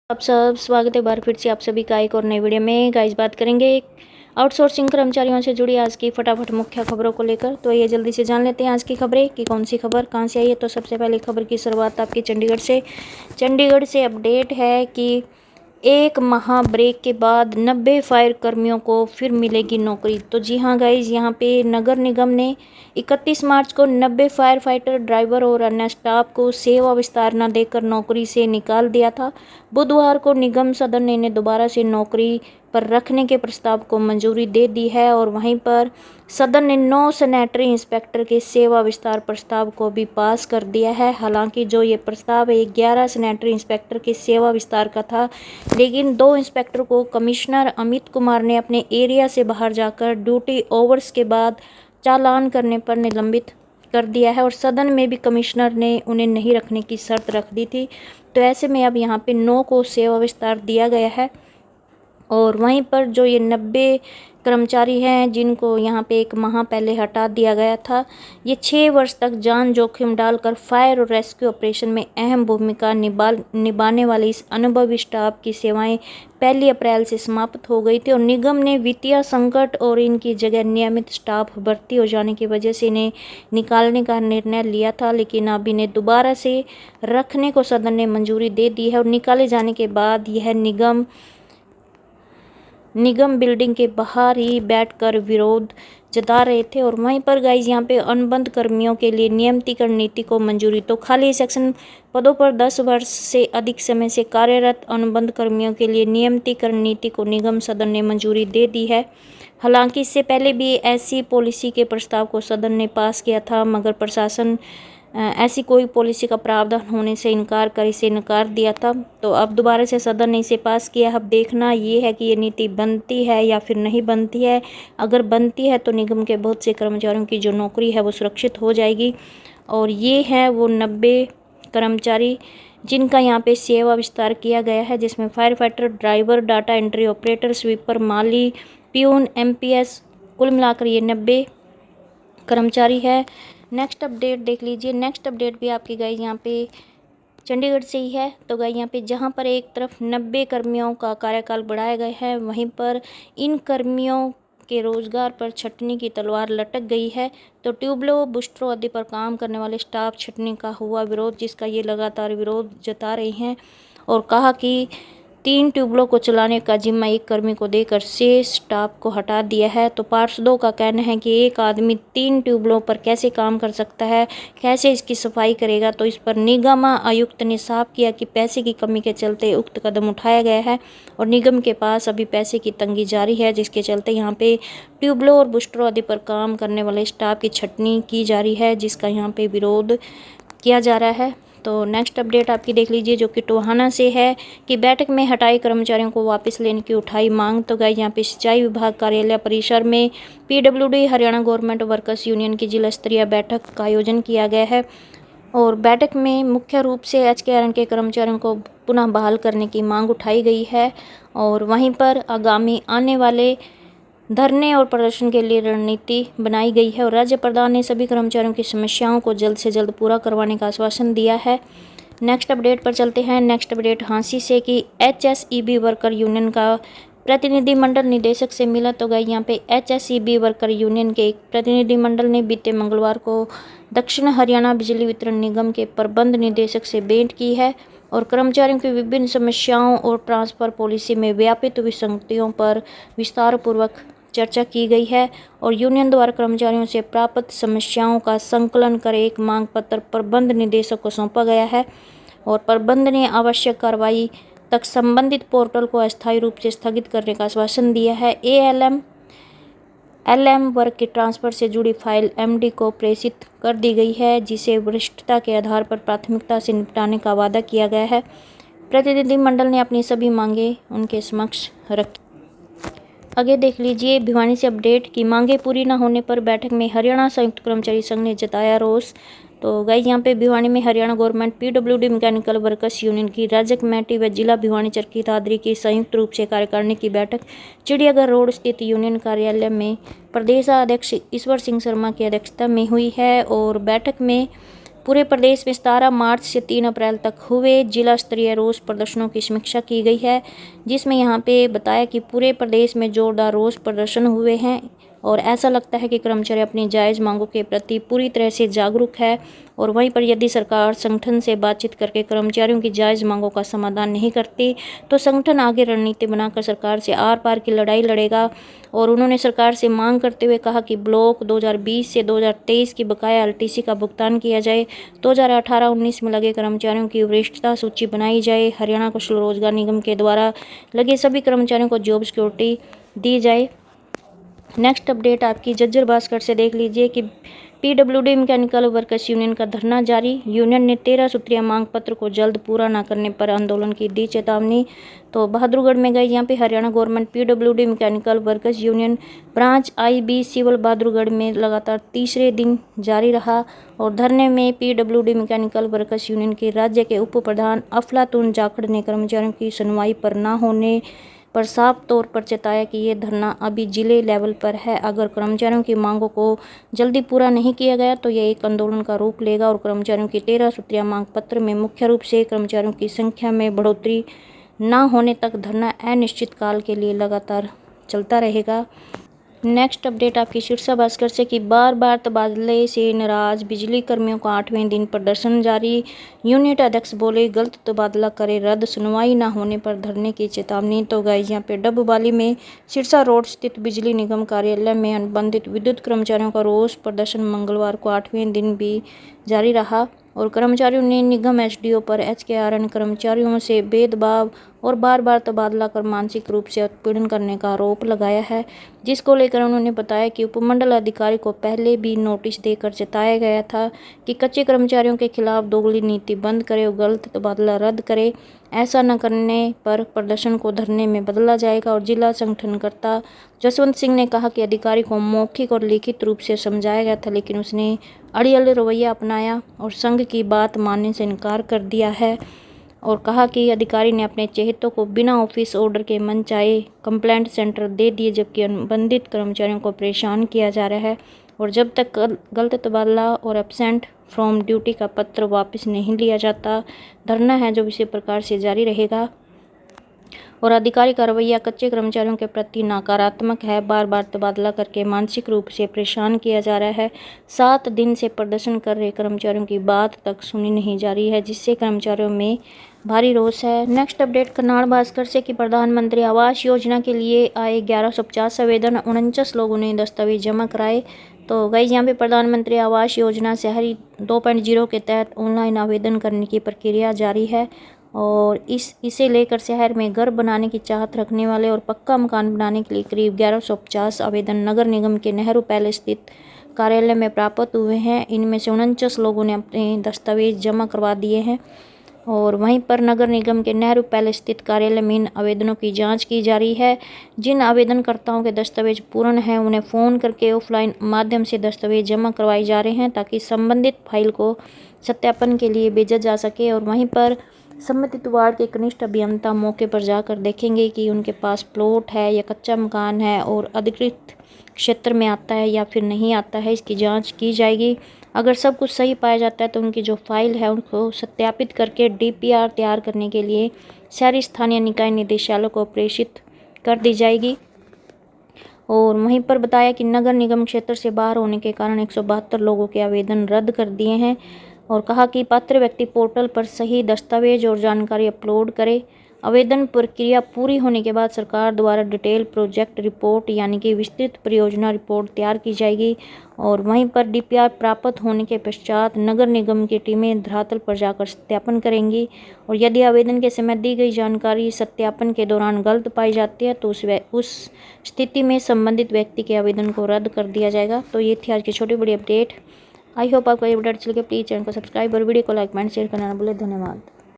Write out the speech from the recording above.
आप सब स्वागत है बार फिर से आप सभी का एक और नई वीडियो में। गाइस बात करेंगे आउटसोर्सिंग कर्मचारियों से जुड़ी आज की फटाफट मुख्य खबरों को लेकर। तो ये जल्दी से जान लेते हैं आज की खबरें कि कौन सी खबर कहां से आई है। तो सबसे पहले खबर की शुरुआत आपकी चंडीगढ़ से अपडेट है कि एक माह ब्रेक के बाद 90 फायर कर्मियों को फिर मिलेगी नौकरी। तो जी हाँ गाइज, यहाँ पे नगर निगम ने 31 मार्च को 90 फायर फाइटर ड्राइवर और अन्य स्टाफ को सेवा विस्तार न देकर नौकरी से निकाल दिया था। बुधवार को निगम सदन ने इन्हें दोबारा से नौकरी पर रखने के प्रस्ताव को मंजूरी दे दी है और वहीं पर सदन ने 9 सैनिटरी इंस्पेक्टर के सेवा विस्तार प्रस्ताव को भी पास कर दिया है। हालांकि जो ये प्रस्ताव 11 सैनिटरी इंस्पेक्टर के सेवा विस्तार का था, लेकिन 2 इंस्पेक्टर को कमिश्नर अमित कुमार ने अपने एरिया से बाहर जाकर ड्यूटी ओवर्स के बाद चालान करने पर निलंबित कर दिया है और सदन में भी कमिश्नर ने उन्हें नहीं रखने की शर्त रख दी थी। तो ऐसे में अब यहाँ पे 9 को सेवा विस्तार दिया गया है। और वहीं पर जो ये 90 कर्मचारी हैं जिनको यहाँ पे एक माह पहले हटा दिया गया था, ये 6 वर्ष तक जान जोखिम डालकर फायर और रेस्क्यू ऑपरेशन में अहम भूमिका निभाने वाले इस अनुभवी स्टाफ की सेवाएं 1 अप्रैल से समाप्त हो गई थी और निगम ने वित्तीय संकट और इनकी जगह नियमित स्टाफ भर्ती हो जाने की वजह से इन्हें निकालने का निर्णय लिया था। लेकिन अब इन्हें दोबारा से रखने को सदन ने मंजूरी दे दी है और निकाले जाने के बाद यह निगम बिल्डिंग के बाहर ही बैठकर विरोध जता रहे थे। और वहीं पर गाइज यहाँ पे अनुबंध कर्मियों के लिए नियमितीकरण नीति को मंजूरी। तो खाली सेक्शन पदों पर 10 वर्ष से अधिक समय से कार्यरत अनुबंध कर्मियों के लिए नियमितीकरण नीति को निगम सदन ने मंजूरी दे दी है। हालांकि इससे पहले भी ऐसी पॉलिसी के प्रस्ताव को सदन ने पास किया था, मगर प्रशासन ऐसी कोई पॉलिसी का प्रावधान होने से इसे नकार दिया था। तो अब दोबारा से सदन ने इसे पास किया। अब देखना ये है कि ये नीति बनती है या फिर नहीं बनती है। अगर बनती है तो निगम के बहुत से कर्मचारियों की जो नौकरी है वो सुरक्षित हो जाएगी। और ये है वो 90 कर्मचारी जिनका यहाँ पे सेवा विस्तार किया गया है, जिसमें fire fighter, driver, data entry operator, sweeper, माली, प्यून, एमपीएस, कुल मिलाकर ये 90 कर्मचारी है। नेक्स्ट अपडेट देख लीजिए। नेक्स्ट अपडेट भी आपकी गाइस यहाँ पे चंडीगढ़ से ही है। तो गाइस यहाँ पे जहाँ पर एक तरफ 90 कर्मियों का कार्यकाल बढ़ाया गया है, वहीं पर इन कर्मियों के रोजगार पर छटनी की तलवार लटक गई है। तो ट्यूबलों, बूस्टरों आदि पर काम करने वाले स्टाफ छटनी का हुआ विरोध, जिसका ये लगातार विरोध जता रहे हैं और कहा कि 3 ट्यूबलों को चलाने का जिम्मा एक कर्मी को देकर शेष स्टाफ को हटा दिया है। तो पार्षदों का कहना है कि एक आदमी 3 ट्यूबलों पर कैसे काम कर सकता है, कैसे इसकी सफाई करेगा। तो इस पर निगम आयुक्त ने साफ किया कि पैसे की कमी के चलते उक्त कदम उठाया गया है और निगम के पास अभी पैसे की तंगी जारी है, जिसके चलते यहाँ पे ट्यूबलों और बूस्टरों आदि पर काम करने वाले स्टाफ की छटनी की जा रही है, जिसका यहाँ पे विरोध किया जा रहा है। तो नेक्स्ट अपडेट आपकी देख लीजिए जो कि टोहाना से है कि बैठक में हटाए कर्मचारियों को वापस लेने की उठाई मांग। तो गाइस यहाँ पे सिंचाई विभाग कार्यालय परिसर में PWD Haryana government workers union की जिला स्तरीय बैठक का आयोजन किया गया है और बैठक में मुख्य रूप से एचकेआरएन के कर्मचारियों को पुनः बहाल करने की मांग उठाई गई है और वहीं पर आगामी आने वाले धरने और प्रदर्शन के लिए रणनीति बनाई गई है और राज्य प्रधान ने सभी कर्मचारियों की समस्याओं को जल्द से जल्द पूरा करवाने का आश्वासन दिया है। नेक्स्ट अपडेट पर चलते हैं। नेक्स्ट अपडेट हांसी से कि एचएसईबी वर्कर यूनियन का प्रतिनिधिमंडल निदेशक से मिला। तो गई यहाँ पे एचएसईबी वर्कर यूनियन के एक प्रतिनिधिमंडल ने बीते मंगलवार को दक्षिण हरियाणा बिजली वितरण निगम के प्रबंध निदेशक से भेंट की है और कर्मचारियों की विभिन्न समस्याओं और ट्रांसफर पॉलिसी में व्यापित विसंगतियों पर विस्तारपूर्वक चर्चा की गई है और यूनियन द्वारा कर्मचारियों से प्राप्त समस्याओं का संकलन कर एक मांग पत्र प्रबंध निदेशक को सौंपा गया है और प्रबंध ने आवश्यक कार्रवाई तक संबंधित पोर्टल को अस्थायी रूप से स्थगित करने का आश्वासन दिया है। एलएम वर्ग के ट्रांसफर से जुड़ी फाइल एमडी को प्रेषित कर दी गई है, जिसे वरिष्ठता के आधार पर प्राथमिकता से निपटाने का वादा किया गया है। प्रतिनिधिमंडल ने अपनी सभी मांगे उनके समक्ष रखी। आगे देख लीजिए भिवानी से अपडेट की मांगे पूरी न होने पर बैठक में हरियाणा संयुक्त कर्मचारी संघ ने जताया रोष। तो गाइस यहाँ पे भिवानी में Haryana government PWD mechanical workers union की राज्य कमेटी व जिला भिवानी चरखी दादरी की संयुक्त रूप से कार्यकारिणी की बैठक चिड़ियाघर रोड स्थित यूनियन कार्यालय में प्रदेशाध्यक्ष ईश्वर सिंह शर्मा की अध्यक्षता में हुई है और बैठक में पूरे प्रदेश में 17 मार्च से 3 अप्रैल तक हुए जिला स्तरीय रोष प्रदर्शनों की समीक्षा की गई है, जिसमें यहाँ पे बताया कि पूरे प्रदेश में जोरदार रोष प्रदर्शन हुए हैं और ऐसा लगता है कि कर्मचारी अपनी जायज़ मांगों के प्रति पूरी तरह से जागरूक है। और वहीं पर यदि सरकार संगठन से बातचीत करके कर्मचारियों की जायज़ मांगों का समाधान नहीं करती तो संगठन आगे रणनीति बनाकर सरकार से आर पार की लड़ाई लड़ेगा। और उन्होंने सरकार से मांग करते हुए कहा कि ब्लॉक 2020 से 2023 की बकाया एलटीसी का भुगतान किया जाए, 2018-19 में लगे कर्मचारियों की वरिष्ठता सूची बनाई जाए, हरियाणा कौशल रोजगार निगम के द्वारा लगे सभी कर्मचारियों को जॉब सिक्योरिटी दी जाए। नेक्स्ट अपडेट आपकी झज्जर भास्कर से देख लीजिए कि पीडब्ल्यूडी मैकेनिकल वर्कर्स यूनियन का धरना जारी। यूनियन ने 13 सूत्रीय मांग पत्र को जल्द पूरा न करने पर आंदोलन की दी चेतावनी। तो बहादुरगढ़ में गए यहाँ पे Haryana government PWD mechanical workers union branch IB civil Bahadurgarh में लगातार तीसरे दिन जारी रहा और धरने में पीडब्ल्यूडी मैकेनिकल वर्कर्स यूनियन के राज्य के उप प्रधान अफलातून जाखड़ ने कर्मचारियों की सुनवाई पर न होने पर साफ तौर पर चेताया कि ये धरना अभी जिले लेवल पर है। अगर कर्मचारियों की मांगों को जल्दी पूरा नहीं किया गया तो यह एक आंदोलन का रूप लेगा और कर्मचारियों की 13 सूत्रीय मांग पत्र में मुख्य रूप से कर्मचारियों की संख्या में बढ़ोतरी न होने तक धरना अनिश्चित काल के लिए लगातार चलता रहेगा। नेक्स्ट अपडेट आपकी शीर्षा भास्कर से कि बार बार तबादले से नाराज बिजली कर्मियों का 8वें दिन प्रदर्शन जारी। यूनिट अध्यक्ष बोले गलत तबादला करे रद्द, सुनवाई न होने पर धरने की चेतावनी। तो गाइस यहाँ पे डबवाली में सिरसा रोड स्थित बिजली निगम कार्यालय में अनुबंधित विद्युत कर्मचारियों का रोष प्रदर्शन मंगलवार को 8वें दिन भी जारी रहा और कर्मचारियों ने निगम एसडीओ पर एचकेआरएन कर्मचारियों से भेदभाव और बार बार तबादला कर मानसिक रूप से उत्पीड़न करने का आरोप लगाया है, जिसको लेकर उन्होंने बताया कि उपमंडल अधिकारी को पहले भी नोटिस देकर चेताया गया था कि कच्चे कर्मचारियों के खिलाफ दोगली नीति बंद करे और गलत तबादला रद्द करे। ऐसा न करने पर प्रदर्शन को धरने में बदला जाएगा। और जिला संगठनकर्ता जसवंत सिंह ने कहा कि अधिकारी को मौखिक और लिखित रूप से समझाया गया था, लेकिन उसने अड़ियल रवैया अपनाया और संघ की बात मानने से इनकार कर दिया है और कहा कि अधिकारी ने अपने चहेतों को बिना ऑफिस ऑर्डर के मनचाहे कंप्लेंट सेंटर दे दिए, जबकि अनुबंधित कर्मचारियों को परेशान किया जा रहा है। और जब तक गलत तबादला और एब्सेंट फ्रॉम ड्यूटी का पत्र वापस नहीं लिया जाता, धरना है जो इसी प्रकार से जारी रहेगा। और अधिकारी का रवैया कच्चे कर्मचारियों के प्रति नकारात्मक है, बार बार तबादला करके मानसिक रूप से परेशान किया जा रहा है। 7 दिन से प्रदर्शन कर रहे कर्मचारियों की बात तक सुनी नहीं जा रही है, जिससे कर्मचारियों में भारी रोष है। नेक्स्ट अपडेट करनाल भास्कर से कि प्रधानमंत्री आवास योजना के लिए आए 1150 आवेदन, 49 लोगों ने दस्तावेज जमा कराए। तो गाइस यहाँ पे प्रधानमंत्री आवास योजना शहरी 2.0 के तहत ऑनलाइन आवेदन करने की प्रक्रिया जारी है और इसे लेकर शहर में घर बनाने की चाहत रखने वाले और पक्का मकान बनाने के लिए करीब 1150 आवेदन नगर निगम के नेहरू पैलेस स्थित कार्यालय में प्राप्त हुए हैं। इनमें से 49 लोगों ने अपने दस्तावेज जमा करवा दिए हैं और वहीं पर नगर निगम के नेहरू पैलेस स्थित कार्यालय में इन आवेदनों की जांच की जा रही है। जिन आवेदनकर्ताओं के दस्तावेज पूर्ण हैं उन्हें फ़ोन करके ऑफलाइन माध्यम से दस्तावेज जमा करवाए जा रहे हैं ताकि संबंधित फाइल को सत्यापन के लिए भेजा जा सके। और वहीं पर संबंधित वार्ड के कनिष्ठ अभियंता मौके पर जाकर देखेंगे कि उनके पास प्लॉट है या कच्चा मकान है और अधिकृत क्षेत्र में आता है या फिर नहीं आता है, इसकी जांच की जाएगी। अगर सब कुछ सही पाया जाता है तो उनकी जो फाइल है उनको सत्यापित करके डीपीआर तैयार करने के लिए शहरी स्थानीय निकाय निदेशालय को प्रेषित कर दी जाएगी। और वहीं पर बताया कि नगर निगम क्षेत्र से बाहर होने के कारण 172 लोगों के आवेदन रद्द कर दिए हैं और कहा कि पात्र व्यक्ति पोर्टल पर सही दस्तावेज और जानकारी अपलोड करे। आवेदन प्रक्रिया पूरी होने के बाद सरकार द्वारा डिटेल प्रोजेक्ट रिपोर्ट यानी कि विस्तृत परियोजना रिपोर्ट तैयार की जाएगी और वहीं पर डीपीआर प्राप्त होने के पश्चात नगर निगम की टीमें धरातल पर जाकर सत्यापन करेंगी और यदि आवेदन के समय दी गई जानकारी सत्यापन के दौरान गलत पाई जाती है तो उस स्थिति में संबंधित व्यक्ति के आवेदन को रद्द कर दिया जाएगा। तो ये थी आज की छोटी बड़ी अपडेट। आई होप आपको ये अपडेट अच्छी लगे। प्लीज़ चैनल को सब्सक्राइब और वीडियो को लाइक एंड शेयर करना ना भूलें। धन्यवाद।